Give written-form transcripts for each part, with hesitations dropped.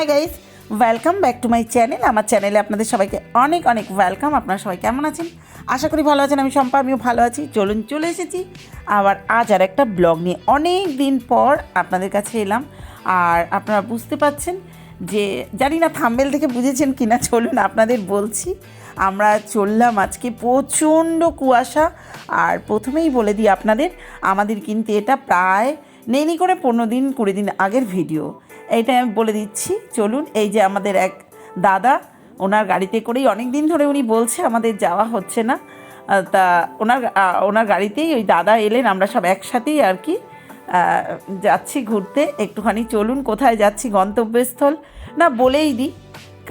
Hi guys, welcome back to my channel. আমার চ্যানেলে আপনাদের সবাইকে অনেক অনেক ওয়েলকাম। আপনারা সবাই কেমন আছেন? আশা করি ভালো আছেন। আমি শম্পা, আমিও ভালো আছি। চলে এসেছি আবার আজ আর একটা ব্লগ নিয়ে। অনেক দিন পর আপনাদের কাছে এলাম। আর আপনারা বুঝতে পাচ্ছেন যে, জানি না থাম্বনেল থেকে বুঝেছেন কি না, চলুন আপনাদের বলছি। আমরা চললাম আজকে, প্রচণ্ড কুয়াশা। আর প্রথমেই বলে দিই আপনাদের, আমাদের কিন্তু এটা প্রায় নেই করে 15-20 দিন আগের ভিডিও। এইটা আমি বলে দিচ্ছি। চলুন, এই যে আমাদের এক দাদা, ওনার গাড়িতে করেই অনেক দিন ধরে উনি বলছে আমাদের যাওয়া হচ্ছে না, তা ওনার গাড়িতেই ওই দাদা এলেন। আমরা সব একসাথেই আর কি যাচ্ছি ঘুরতে। একটুখানি চলুন, কোথায় যাচ্ছি গন্তব্যস্থল না বলেই দিই,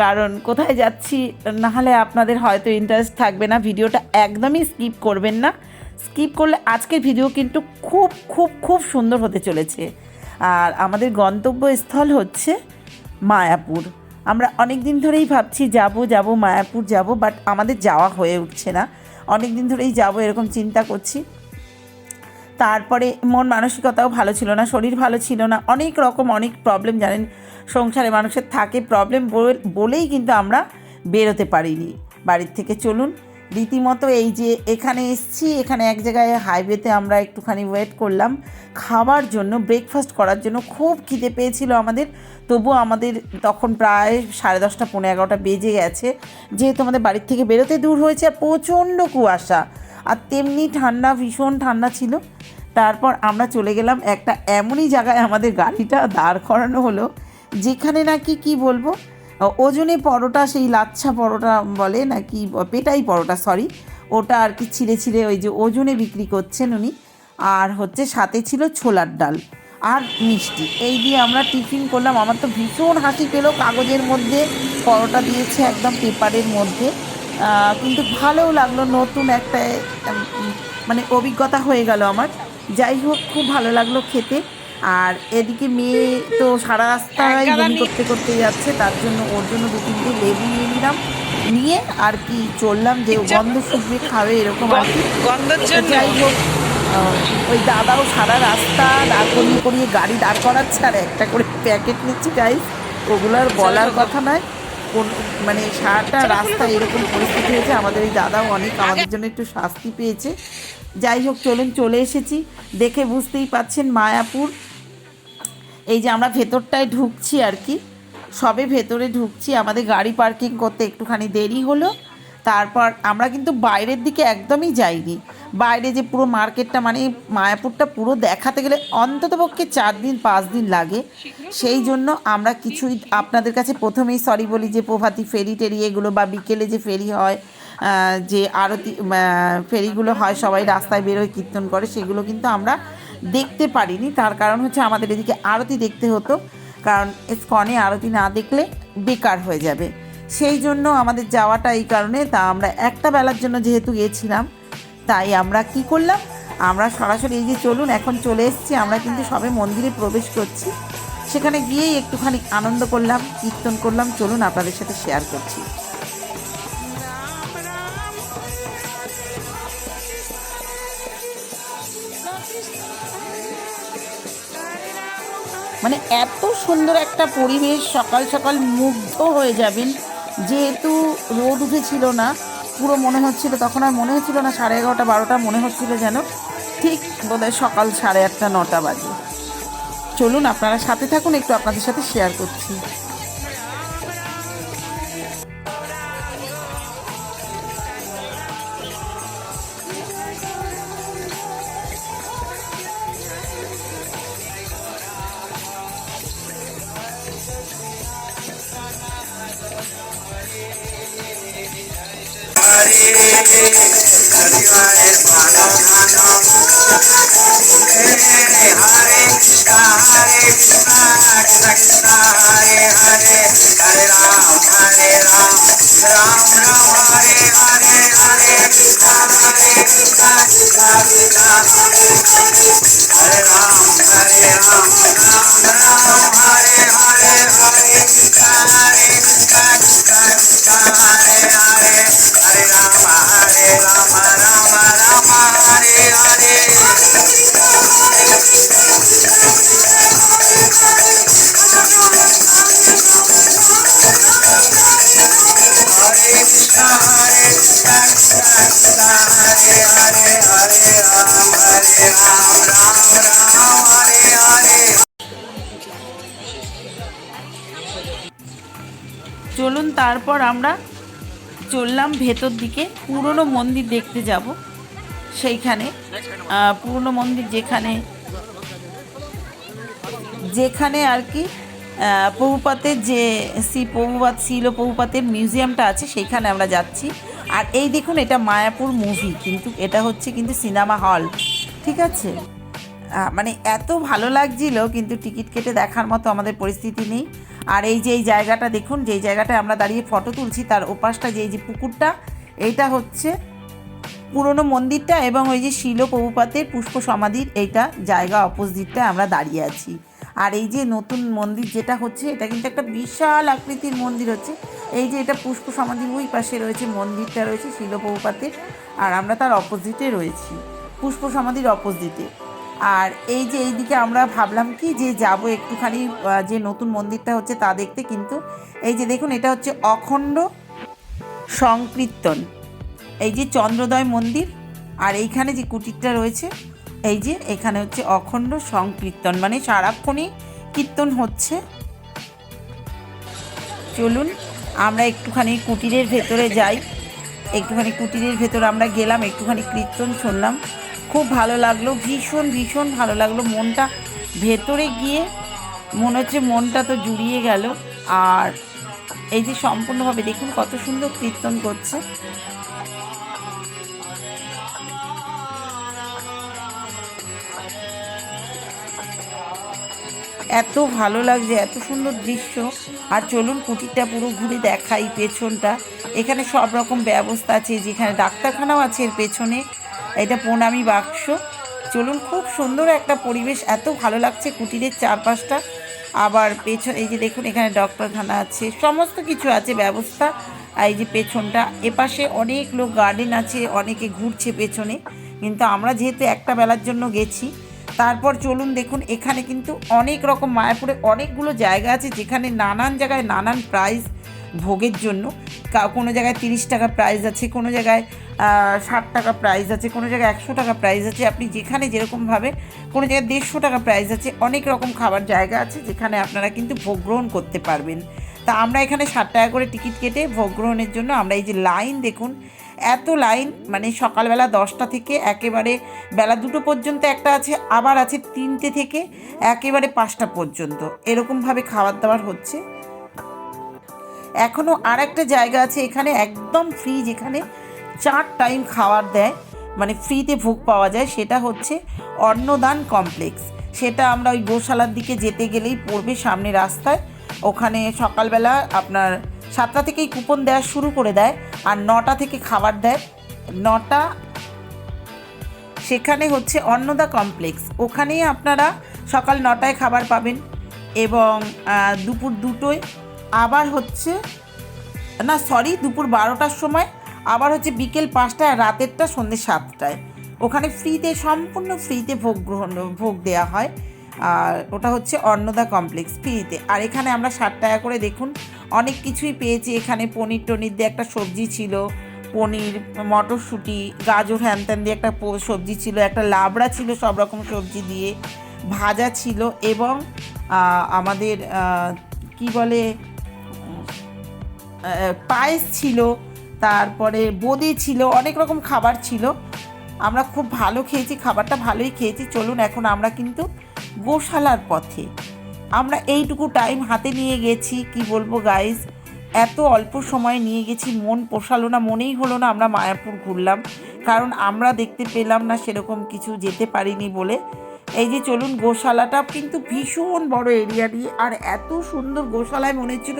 কারণ কোথায় যাচ্ছি নাহলে আপনাদের হয়তো ইন্টারেস্ট থাকবে না। ভিডিওটা একদমই স্কিপ করবেন না। স্কিপ করলে আজকের ভিডিও কিন্তু খুব খুব খুব সুন্দর হতে চলেছে। আর আমাদের গন্তব্যস্থল হচ্ছে মায়াপুর। আমরা অনেক দিন ধরেই ভাবছি যাব মায়াপুর যাব, বাট আমাদের যাওয়া হয়ে উঠছে না। অনেক দিন ধরেই যাব এরকম চিন্তা করছি। তারপরে মন মানসিকতাও ভালো ছিল না, শরীর ভালো ছিল না, অনেক প্রবলেম জানেন সংসারে মানুষের থাকে। প্রবলেম বলেই কিন্তু আমরা বেরোতে পারিনি বাড়ির থেকে। চলুন, রীতিমতো এই যে এখানে এসছি, এখানে এক জায়গায় হাইওয়েতে আমরা একটুখানি ওয়েট করলাম খাবার জন্য, ব্রেকফাস্ট করার জন্য। খুব খিদে পেয়েছিল আমাদের, তবুও আমাদের তখন প্রায় 10:30 পৌনে 11টা বেজে গেছে, যেহেতু আমাদের বাড়ির থেকে বেরোতে দূর হয়েছে। আর প্রচণ্ড কুয়াশা, আর তেমনি ঠান্ডা, ভীষণ ঠান্ডা ছিল। তারপর আমরা চলে গেলাম একটা এমনই জায়গায়, আমাদের গাড়িটা দাঁড় করানো হলো যেখানে নাকি কি বলবো, ওজনে পরোটা, সেই লাচ্ছা পরোটা বলে নাকি পেটাই পরোটা, সরি, ওটা আর কি ছিঁড়ে ওই যে ওজনে বিক্রি করছেন উনি। আর হচ্ছে সাথে ছিল ছোলার ডাল আর মিষ্টি। এই দিয়ে আমরা টিফিন করলাম। আমার তো ভীষণ হাসি পেলো। কাগজের মধ্যে পরোটা দিয়েছে, একদম পেপারের মধ্যে, কিন্তু ভালোও লাগলো। নতুন একটা মানে অভিজ্ঞতা হয়ে গেল আমার। যাই হোক, খুব ভালো লাগলো খেতে। আর এদিকে মেয়ে তো সারা রাস্তায় বমি করতে যাচ্ছে, তার জন্য ওর জন্য 2-3টে লেবু নিয়ে নিলাম, নিয়ে আর কি চললাম যে গন্ধ শুকবে খাবে এরকম আর কি। যাই হোক, ওই দাদাও সারা রাস্তা দাঁড় করিয়ে গাড়ি দাঁড় করাচ্ছে আর একটা করে প্যাকেট নিচ্ছি। গাইস, ওগুলো আর বলার কথা নয়। কোন মানে সারাটা রাস্তা এরকম পরিস্থিতি হয়েছে। আমাদের এই দাদাও অনেক আমাদের জন্য একটু শাস্তি পেয়েছে। যাই হোক, চলুন, চলে এসেছি। দেখে বুঝতেই পাচ্ছেন মায়াপুর। এই যে আমরা ভেতরটায় ঢুকছি আর কি, সবে ভেতরে ঢুকছি। আমাদের গাড়ি পার্কিং করতে একটুখানি দেরি হলো। তারপর আমরা কিন্তু বাইরের দিকে একদমই যাইনি। বাইরে যে পুরো মার্কেটটা, মানে মায়াপুরটা পুরো দেখাতে গেলে অন্ততপক্ষে 4-5 দিন লাগে। সেই জন্য আমরা কিছুই আপনাদের কাছে প্রথমেই সরি বলি যে প্রভাতী ফেরি টেরি এগুলো, বা বিকেলে যে ফেরি হয়, যে আরতি ফেরিগুলো হয়, সবাই রাস্তায় বেরোয় কীর্তন করে, সেগুলো কিন্তু আমরা দেখতে পারিনি। তার কারণ হচ্ছে আমাদের এদিকে আরতি দেখতে হতো, কারণ ইসকনে আরতি না দেখলে বেকার হয়ে যাবে। সেই জন্য আমাদের যাওয়াটা এই কারণে। তা আমরা একটা বেলার জন্য যেহেতু গিয়েছিলাম, তাই আমরা কি করলাম, আমরা সরাসরি এই যে চলুন, এখন চলে এসেছি। আমরা কিন্তু সবে মন্দিরে প্রবেশ করছি। সেখানে গিয়েই একটুখানি আনন্দ করলাম, কীর্তন করলাম। চলুন, আপনাদের সাথে শেয়ার করছি। মানে এত সুন্দর একটা পরিবেশ, সকাল সকাল মুগ্ধ হয়ে যাবেন। যেহেতু রোদ উঠেছিল না, পুরো মনে হচ্ছিল, তখন আর মনে হচ্ছিল না 11:30-12টা, মনে হচ্ছিল যেন ঠিক বোধহয় সকাল 8:30-9টা বাজে। চলুন, আপনারা সাথে থাকুন, একটু আপনাদের সাথে শেয়ার করছি। চলুন তারপর আমরা চললাম ভেতর দিকে, পুরনো মন্দির দেখতে যাব। সেইখানে পুরনো মন্দির যেখানে আর কি প্রভুপাতের যে শিল প্রভুপাতের মিউজিয়ামটা আছে, সেইখানে আমরা যাচ্ছি। আর এই দেখুন, এটা মায়াপুর মুভি, কিন্তু এটা হচ্ছে কিন্তু সিনেমা হল, ঠিক আছে। মানে এত ভালো লাগছিল, কিন্তু টিকিট কেটে দেখার মতো আমাদের পরিস্থিতি নেই। আর এই যে এই জায়গাটা দেখুন, যেই জায়গাটায় আমরা দাঁড়িয়ে ফটো তুলছি, তার ওপাশটা যে পুকুরটা, এইটা হচ্ছে পুরনো মন্দিরটা, এবং ওই যে শিল প্রভুপাতের পুষ্প সমাধির এইটা জায়গা অপোজিটটায় আমরা দাঁড়িয়ে আছি। আর এই যে নতুন মন্দির যেটা হচ্ছে, এটা কিন্তু একটা বিশাল আকৃতির মন্দির হচ্ছে। এই যে এটা পুষ্প সমাধির ওই পাশে রয়েছে মন্দিরটা, রয়েছে শিল প্রভুপাতের, আর আমরা তার অপোজিটে রয়েছি, পুষ্প সমাধির অপোজিটে। আর এই যে এইদিকে আমরা ভাবলাম কি যে যাব একটুখানি যে নতুন মন্দিরটা হচ্ছে তা দেখতে, কিন্তু এই যে দেখুন, এটা হচ্ছে অখণ্ড সংকীর্তন, এই যে চন্দ্রোদয় মন্দির। আর এইখানে যে কুটিরটা রয়েছে, এই যে এখানে হচ্ছে অখণ্ড সংকীর্তন, মানে সারাক্ষণই কীর্তন হচ্ছে। চলুন আমরা একটুখানি কুটিরের ভেতরে যাই। একটুখানি কুটিরের ভেতরে আমরা গেলাম, একটুখানি কীর্তন শুনলাম, খুব ভালো লাগলো, ভীষণ ভীষণ ভালো লাগলো। মনটা ভেতরে গিয়ে মনে হচ্ছে মনটা তো জুড়িয়ে গেল। আর এই যে সম্পূর্ণভাবে দেখুন কত সুন্দর কীর্তন করছে। এত ভালো লাগছে, এত সুন্দর দৃশ্য। আর চলুন কুটিরটা পুরো ঘুরে দেখাই পেছনটা। এখানে সব রকম ব্যবস্থা আছে, যেখানে ডাক্তারখানাও আছে এর পেছনে। এটা প্রণামী বাক্স। চলুন, খুব সুন্দর একটা পরিবেশ, এত ভালো লাগছে কুটিরের চারপাশটা। আবার পেছন এই যে দেখুন, এখানে ডক্টরখানা আছে, সমস্ত কিছু আছে ব্যবস্থা। আর এই যে পেছনটা, এপাশে অনেক লোক, গার্ডেন আছে, অনেকে ঘুরছে পেছনে, কিন্তু আমরা যেহেতু একটা বেলার জন্য গেছি। তারপর চলুন দেখুন, এখানে কিন্তু অনেক রকম মায়াপুরে অনেকগুলো জায়গা আছে, যেখানে নানান জায়গায় নানান প্রাইস ভোগের জন্য। কোনো জায়গায় 30 টাকা প্রাইস আছে, কোনো জায়গায় 60 টাকা প্রাইস আছে, কোনো জায়গায় 100 টাকা প্রাইস আছে। আপনি যেখানে যেরকমভাবে, কোনো জায়গায় 150 টাকা প্রাইস আছে। অনেক রকম খাবার জায়গা আছে, যেখানে আপনারা কিন্তু ভোগ গ্রহণ করতে পারবেন। তা আমরা এখানে 60 টাকা করে টিকিট কেটে ভোগ গ্রহণের জন্য আমরা এই যে লাইন দেখুন, এত লাইন, মানে সকালবেলা 10টা থেকে একেবারে বেলা 2টো পর্যন্ত একটা আছে, আবার আছে 3টে থেকে একেবারে 5টা পর্যন্ত, এরকমভাবে খাবার দাবার হচ্ছে। এখনও আর একটা জায়গা আছে এখানে একদম ফ্রি, যেখানে 4 টাইম খাবার দেয়, মানে ফ্রিতে ভোগ পাওয়া যায়। সেটা হচ্ছে অন্নদান কমপ্লেক্স। সেটা আমরা ওই গোশালার দিকে যেতে গেলেই পড়বে সামনে রাস্তায়। ওখানে সকালবেলা আপনার 7টা থেকেই কুপন দেওয়া শুরু করে দেয়, আর 9টা থেকে খাবার দেয়। 9টা, সেখানে হচ্ছে অন্নদা কমপ্লেক্স। ওখানেই আপনারা সকাল 9টায় খাবার পাবেন, এবং দুপুর 2টোয়, আবার হচ্ছে দুপুর 12টার সময়, আবার হচ্ছে বিকেল 5টায়, আর রাতেরটা সন্ধ্যে 7টায়। ওখানে ফ্রিতে, সম্পূর্ণ ফ্রিতে ভোগ দেওয়া হয়। আর ওটা হচ্ছে অন্নদা কমপ্লেক্স, ফ্রিতে। আর এখানে আমরা 60 টাকা করে দেখুন অনেক কিছুই পেয়েছি। এখানে পনির টনির দিয়ে একটা সবজি ছিল, পনির, মটরশুঁটি, গাজর, হ্যানত্যান দিয়ে একটা সবজি ছিল, একটা লাবড়া ছিল সব রকম সবজি দিয়ে, ভাজা ছিল, এবং আমাদের কি বলে, পায়েস ছিল, তারপরে বোঁদে ছিল, অনেক রকম খাবার ছিল। আমরা খুব ভালো খেয়েছি, খাবারটা ভালোই খেয়েছি। চলুন এখন আমরা কিন্তু গোশালার পথে। আমরা এইটুকু টাইম হাতে নিয়ে গেছি, কি বলবো গাইস, এত অল্প সময় নিয়ে গেছি, মন পোষালো না, মনেই হলো না আমরা মায়াপুর ঘুরলাম, কারণ আমরা দেখতে পেলাম না সেরকম কিছু, যেতে পারিনি বলে। এই যে চলুন, গোশালাটা কিন্তু ভীষণ বড় এরিয়া নিয়ে, আর এত সুন্দর গোশালায় মনে হচ্ছিল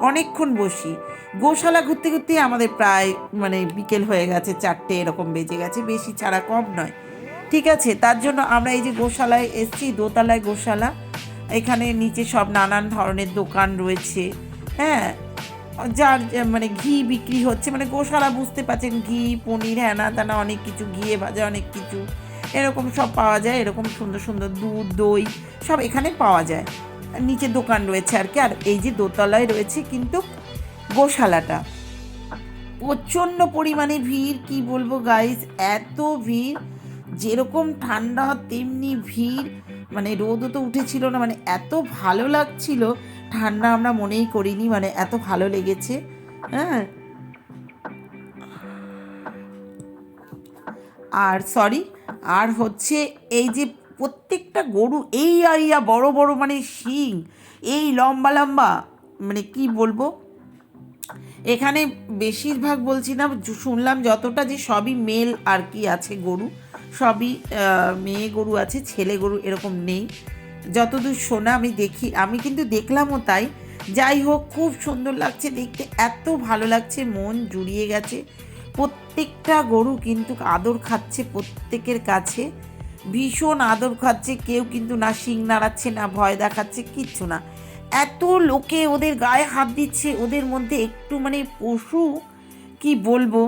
অনেকক্ষণ বসি। গোশালা ঘুরতে ঘুরতেই আমাদের প্রায় মানে বিকেল হয়ে গেছে, 4টে এরকম বেজে গেছে, বেশি ছাড়া কম নয়, ঠিক আছে। তার জন্য আমরা এই যে গোশালায় এসেছি, দোতলায় গোশালা। এখানে নিচে সব নানান ধরনের দোকান রয়েছে, হ্যাঁ, যার মানে ঘি বিক্রি হচ্ছে, মানে গোশালা বুঝতে পারছেন, ঘি, পনির, হ্যানা তানা অনেক কিছু, ঘিয়ে ভাজা অনেক কিছু এরকম সব পাওয়া যায়। এরকম সুন্দর সুন্দর দুধ, দই সব এখানে পাওয়া যায়। নিচে দোকান রয়েছে আর কি। আর এই যে দোতলায় রয়েছে কিন্তু গোশালাটা। প্রচণ্ড পরিমাণে ভিড়, কি বলবো গাইস, এত ভিড়, যেরকম ঠান্ডা তেমনি ভিড়, মানে রোদও তো উঠেছিল না, মানে এত ভালো লাগছিল, ঠান্ডা আমরা মনেই করিনি, মানে এত ভালো লেগেছে। হ্যাঁ, আর সরি, আর হচ্ছে এই যে প্রত্যেকটা গরু এই আইয়া বড় বড়, মানে শিং এই লম্বা লম্বা, মানে কি বলবো, এখানে বেশিরভাগ বলছি না, শুনলাম যতটা যে সবই মেল আর কি আছে গরু, সবই মেয়ে গরু আছে, ছেলে গরু এরকম নেই, যতদূর শোনা আমি দেখি, আমি কিন্তু দেখলামও তাই। যাই হোক, খুব সুন্দর লাগছে দেখতে, এত ভালো লাগছে, মন জুড়িয়ে গেছে। প্রত্যেকটা গরু কিন্তু আদর খাচ্ছে, প্রত্যেকের কাছে ভীষণ আদর খাচ্ছে, কেউ কিন্তু না শিং নাড়াচ্ছে না ভয় দেখাচ্ছে, কিচ্ছু না। এত লোকে ওদের গায়ে হাত দিচ্ছে, ওদের মধ্যে একটু মানে পশু, কি বলবো,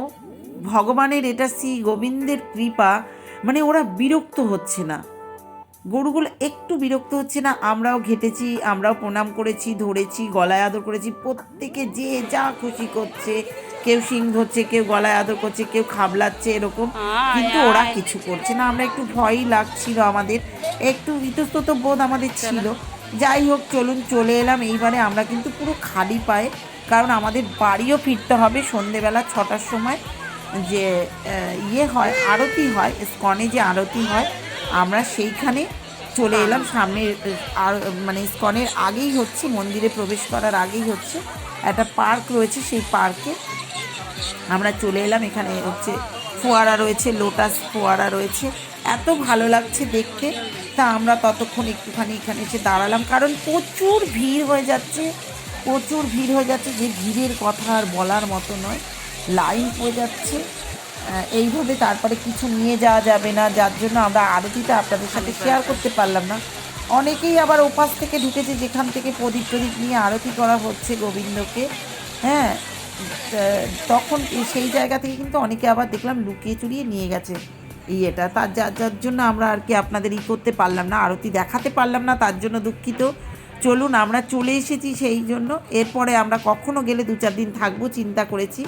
ভগবানের এটা শ্রী গোবিন্দের কৃপা, মানে ওরা বিরক্ত হচ্ছে না, গরুগুলো একটু বিরক্ত হচ্ছে না। আমরাও ঘেটেছি, আমরাও প্রণাম করেছি, ধরেছি, গলায় আদর করেছি, প্রত্যেকে যে যা খুশি করছে, কেউ শিং ধরছে, কেউ গলায় আদর করছে, কেউ খাবলাচ্ছে এরকম, কিন্তু ওরা কিছু করছে না। আমরা একটু ভয়ই লাগছিল, আমাদের একটু ইতস্তত বোধ আমাদের ছিল। যাই হোক, চলুন চলে এলাম। এইবারে আমরা কিন্তু পুরো খালি পায়ে, কারণ আমাদের বাড়িও ফিরতে হবে সন্ধেবেলা 6টার সময়, যে ইয়ে হয়, আরতি হয়, ইস্কনে যে আরতি হয়, আমরা সেইখানে চলে এলাম। সামনে আর মানে ইস্কনের আগেই হচ্ছে, মন্দিরে প্রবেশ করার আগেই হচ্ছে একটা পার্ক রয়েছে, সেই পার্কে আমরা চলে এলাম। এখানে হচ্ছে ফোয়ারা রয়েছে, লোটাস ফোয়ারা রয়েছে, এত ভালো লাগছে দেখতে। তা আমরা ততক্ষণ একটুখানি এখানে এসে দাঁড়ালাম, কারণ প্রচুর ভিড় হয়ে যাচ্ছে, প্রচুর ভিড় হয়ে যাচ্ছে, যে ভিড়ের কথা আর বলার মতো নয়, লাইন পড়ে যাচ্ছে এইভাবে, তারপরে কিছু নিয়ে যাওয়া যাবে না, যার জন্য আমরা আরতিটা আপনাদের সাথে শেয়ার করতে পারলাম না। অনেকেই আবার ওপাশ থেকে ঢুকেছে, যেখান থেকে প্রদীপ টদীপ নিয়ে আরতি করা হচ্ছে গোবিন্দকে। হ্যাঁ, তখন সেই জায়গা থেকে কিন্তু অনেকে আবার দেখলাম লুকিয়ে চুরিয়ে নিয়ে গেছে ইয়েটা, তার যার জন্য আমরা আর কি আপনাদের করতে পারলাম না, আরতি দেখাতে পারলাম না, তার জন্য দুঃখিত। চলুন, আমরা চলে এসেছি সেই জন্য। এরপরে আমরা কখনো গেলে 2-4 দিন থাকবো চিন্তা করেছি।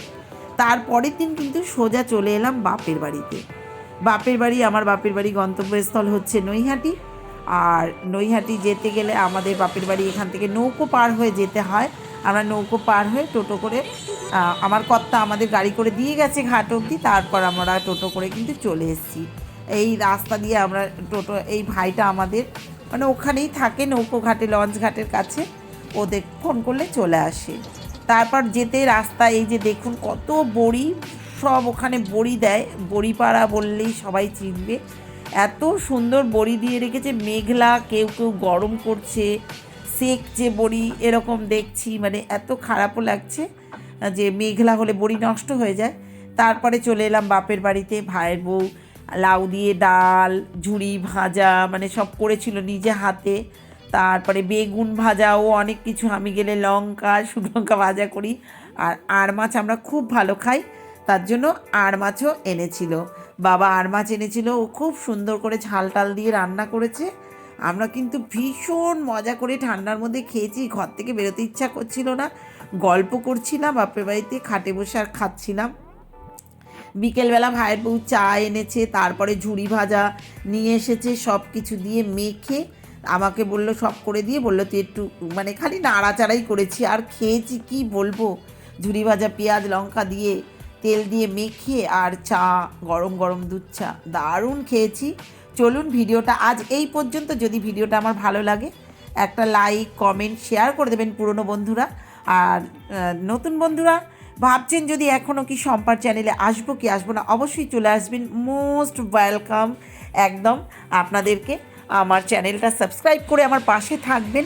তারপরের দিন কিন্তু সোজা চলে এলাম বাপের বাড়িতে। বাপের বাড়ি, আমার বাপের বাড়ি গন্তব্যস্থল হচ্ছে নৈহাটি। আর নৈহাটি যেতে গেলে আমাদের বাপের বাড়ি এখান থেকে নৌকো পার হয়ে যেতে হয়। আমরা নৌকো পার হয়ে টোটো করে, আমার কর্তা আমাদের গাড়ি করে দিয়ে গেছে ঘাট অবধি, তারপর আমরা টোটো করে কিন্তু চলে এসেছি। এই রাস্তা দিয়ে আমরা টোটো, এই ভাইটা আমাদের মানে ওখানেই থাকে, নৌকো ঘাটে, লঞ্চ ঘাটের কাছে, ওদের ফোন করলে চলে আসে। তারপর যেতে রাস্তা, এই যে দেখুন কত বড়ি, সব ওখানে বড়ি দেয়, বড়িপাড়া বললেই সবাই চিনবে, এত সুন্দর বড়ি দিয়ে রেখেছে। মেঘলা, কেউ কেউ গরম করছে, সেকছে বড়ি, এরকম দেখছি, মানে এত খারাপও লাগছে যে মেঘলা হলে বড়ি নষ্ট হয়ে যায়। তারপরে চলে এলাম বাপের বাড়িতে। ভাইয়ের বউ লাউ দিয়ে ডাল, ঝুড়ি ভাজা, মানে সব করেছিল নিজে হাতে। তারপরে বেগুন ভাজাও, অনেক কিছু, আমি গেলে লঙ্কা, শুকনো লঙ্কা ভাজা করি। আর আড় মাছ আমরা খুব ভালো খাই, তার জন্য আড় মাছও এনেছিল বাবা, আড় মাছ এনেছিল, ও খুব সুন্দর করে ঝাল টাল দিয়ে রান্না করেছে। আমরা কিন্তু ভীষণ মজা করে ঠান্ডার মধ্যে খেয়েছি, ঘর থেকে বেরোতে ইচ্ছা করছিল না, গল্প করছিলাম বাপের বাড়িতে, খাটে বসে আর খাচ্ছিলাম। বিকেলবেলা ভাইয়ের বউ চা এনেছে, তারপরে ঝুড়ি ভাজা নিয়ে এসেছে, সব কিছু দিয়ে মেখে আমাকে বললো, সব করে দিয়ে বললো তুই একটু, মানে খালি নাড়াচাড়াই করেছি আর খেয়েছি, কি বলবো, ঝুড়ি ভাজা পেঁয়াজ লঙ্কা দিয়ে তেল দিয়ে মেখে, আর চা, গরম গরম দুধ চা, দারুণ খেয়েছি। চলুন, ভিডিওটা আজ এই পর্যন্ত। যদি ভিডিওটা আমার ভালো লাগে একটা লাইক, কমেন্ট, শেয়ার করে দেবেন পুরনো বন্ধুরা। আর নতুন বন্ধুরা ভাবছেন যদি এখনও কি শম্পার চ্যানেলে আসবো কি আসবো না, অবশ্যই চলে আসবেন, মোস্ট ওয়েলকাম একদম আপনাদেরকে। আমার চ্যানেলটা সাবস্ক্রাইব করে আমার পাশে থাকবেন,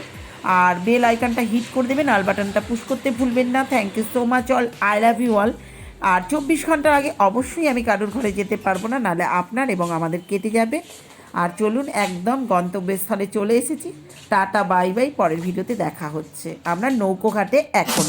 আর বেল আইকনটা হিট করে দেবেন, আল বাটনটা পুশ করতে ভুলবেন না। Thank you so much all, I love you all. আর 24 ঘন্টার আগে অবশ্যই আমি কারোর ঘরে যেতে পারবো না, নাহলে আপনার এবং আমাদের কেটে যাবে। আর চলুন, একদম গন্তব্যস্থলে চলে এসেছি। টাটা, বাই বাই, পরের ভিডিওতে দেখা হচ্ছে। আমরা নৌকো ঘাটে এখন।